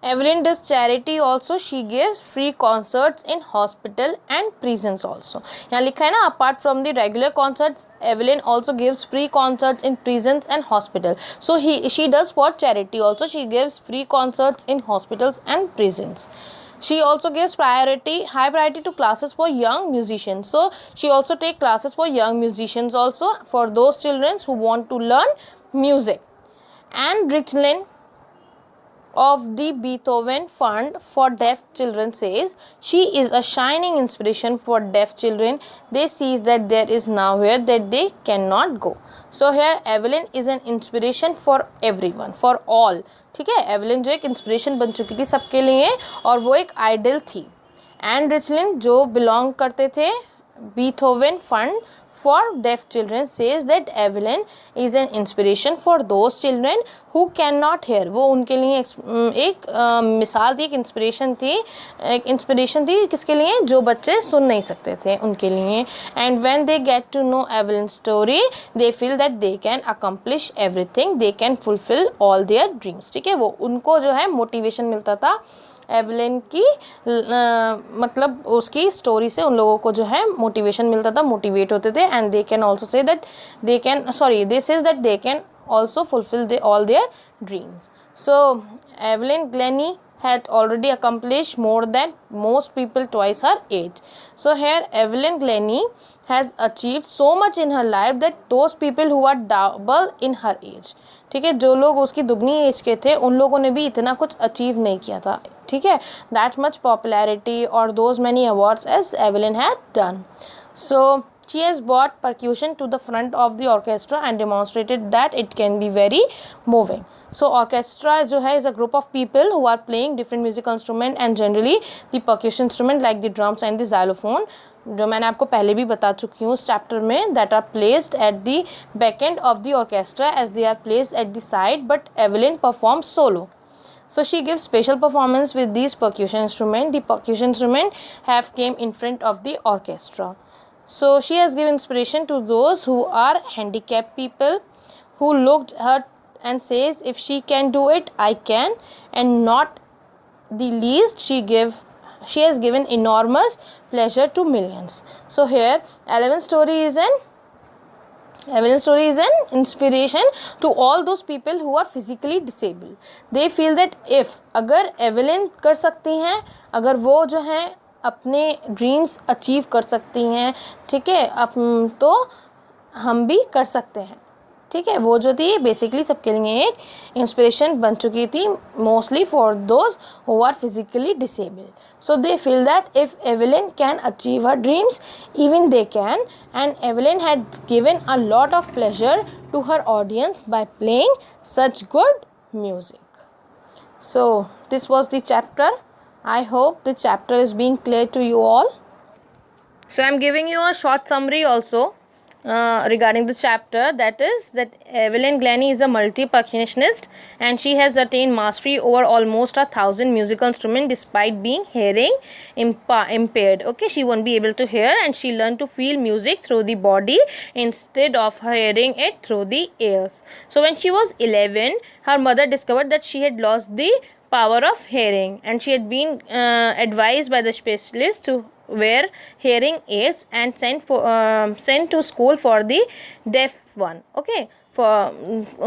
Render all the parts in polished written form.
Evelyn does charity also. She gives free concerts in hospital and prisons also. यहाँ लिखा है ना, apart from the regular concerts, Evelyn also gives free concerts in prisons and hospital. So she does for charity also. She gives free concerts in hospitals and prisons. She also gives high priority to classes for young musicians. So she also take classes for young musicians also, for those children who want to learn music. And Richlin of the Beethoven Fund for Deaf Children says she is a shining inspiration for deaf children. They see that there is nowhere that they cannot go. So here Evelyn is an inspiration for everyone, for all. ठीक है, Evelyn जो एक inspiration बन चुकी थी सबके लिए और वो एक आइडल थी. एंड रिचलिन जो बिलोंग करते थे Beethoven fund for deaf children says that Evelyn is an inspiration for those children who cannot hear. वो उनके लिए एक मिसाल थी, एक इंस्पिरेशन थी किसके लिए, जो बच्चे सुन नहीं सकते थे उनके लिए. And when they get to know Evelyn's story, they feel that they can accomplish everything, they can fulfill all their dreams. ठीक है, वो उनको जो है मोटिवेशन मिलता था एवलिन की मतलब उसकी स्टोरी से उन लोगों को जो है मोटिवेशन मिलता था, मोटिवेट होते थे. And they can also say that they can they says that they can also fulfil all their dreams. So Evelyn Glenny had already accomplished more than most people twice her age. So here Evelyn Glennie has achieved so much in her life that those people who are double in her age, ठीक है, जो लोग उसकी दुगनी as के थे उन लोगों ने भी इतना कुछ अचीव नहीं किया था. ठीक है, दैट मच पॉपुलैरिटी और those many awards as Evelyn had done. So she has brought percussion to the front of the orchestra and demonstrated that it can be very moving. So orchestra जो है is a group of people who are playing different musical instrument and generally the percussion instrument like the drums and the xylophone, जो मैंने आपको पहले भी बता चुकी हूँ इस चैप्टर में, that are placed at the back end of the orchestra as they are placed at the side, but Evelyn performs solo. So she gives special performance with these percussion instrument. The percussion instrument have came in front of the orchestra. So she has given inspiration to those who are handicapped people who looked her and says if she can do it, I can. And not the least, she has given enormous pleasure to millions. So here Evelyn's story is an inspiration to all those people who are physically disabled. They feel that if अगर Evelyn कर सकती हैं, अगर वो जो हैं अपने dreams achieve कर सकती हैं, ठीक है, तो हम भी कर सकते हैं. ठीक है, वो जो थी बेसिकली सबके लिए एक इंस्पिरेशन बन चुकी थी, mostly for those who are physically disabled. So they feel that if Evelyn can achieve her dreams, even they can. And Evelyn had given a lot of pleasure to her audience by playing such good music. So this was the chapter. I hope the chapter is being clear to you all. So I am giving you a short summary also regarding the chapter. That is that Evelyn Glennie is a multi-percussionist and she has attained mastery over almost 1,000 musical instruments despite being hearing impaired. Okay, she won't be able to hear and she learned to feel music through the body instead of hearing it through the ears. So when she was 11, her mother discovered that she had lost the power of hearing and she had been advised by the specialist to wear hearing aids and sent to school for the deaf one. Okay,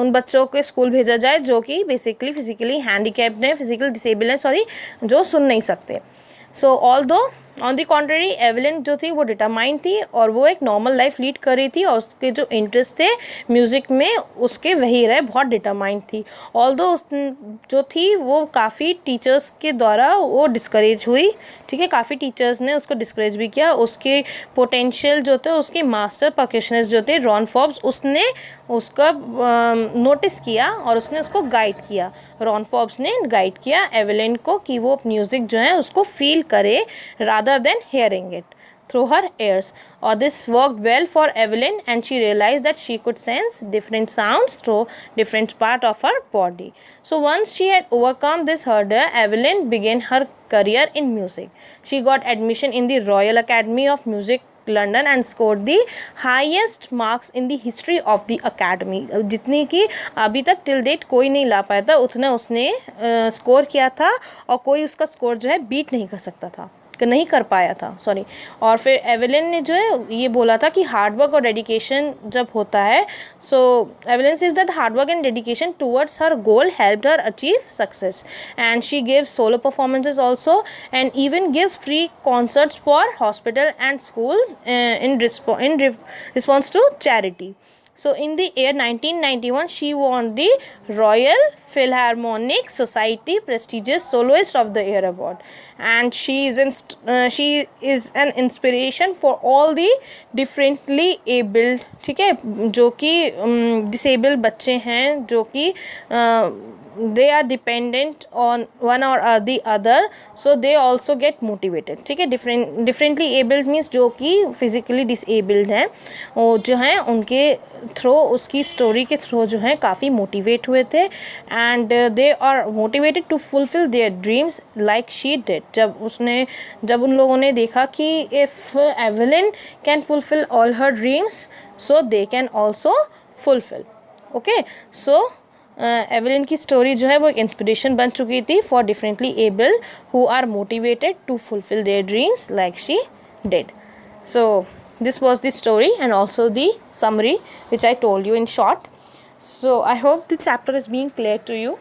उन बच्चों के school भेजा जाए जो कि basically physically handicapped हैं, physical disable हैं, sorry, जो सुन नहीं सकते. सो although on the contrary Evelyn जो थी वो डिटरमाइंड थी और वो एक नॉर्मल लाइफ लीड कर रही थी और उसके जो इंटरेस्ट थे म्यूज़िक में उसके वही रहे, बहुत डिटरमाइंड थी. ऑल्दो उस जो थी वो काफ़ी टीचर्स के द्वारा वो डिस्करेज हुई. ठीक है, काफ़ी टीचर्स ने उसको डिस्करेज भी किया. उसके पोटेंशियल जो थे, उसके मास्टर परकशनिस्ट जो थे रॉन फॉब्स, उसने उसका नोटिस किया और उसने उसको गाइड किया. रॉन फॉब्स ने गाइड किया एवेलिन को कि वो म्यूज़िक जो है उसको फील करे rather than hearing it through her ears. Or this worked well for Evelyn and she realized that she could sense different sounds through different part of her body. So once she had overcome this hurdle, Evelyn began her career in music. She got admission in the Royal Academy of Music London and scored the highest marks in the history of the academy. जितनी कि अभी तक till date कोई नहीं ला पाया था, उतना उसने स्कोर किया था और कोई उसका स्कोर जो है बीट नहीं कर सकता था, नहीं कर पाया था, सॉरी। और फिर एवेलिन ने जो है ये बोला था कि हार्डवर्क और डेडिकेशन जब होता है, so Evelyn says that hard work and dedication towards her goal helped her achieve success, and she gives solo performances also and even gives free concerts for hospital and schools in response to charity. So in the year 1991 she won the Royal Philharmonic Society prestigious Soloist of the Year award, and she is an inspiration for all the differently abled, ठीक है, जो कि disabled बच्चे हैं, जो कि they are dependent on one or the other, so they also get motivated, ठीक है। differently abled means जो कि physically disabled हैं, वो जो हैं उनके थ्रू, उसकी स्टोरी के थ्रू जो हैं काफ़ी मोटिवेट हुए थे, and they are motivated to fulfil their dreams like she did. जब उन लोगों ने देखा कि if Evelyn can fulfil all her dreams, so they can also fulfil. Okay, so Evelyn की स्टोरी जो है वो एक इंस्पिरेशन बन चुकी थी for differently able who are motivated to fulfil their dreams like she did. So this was the story and also the summary which I told you in short. So I hope the chapter is being clear to you.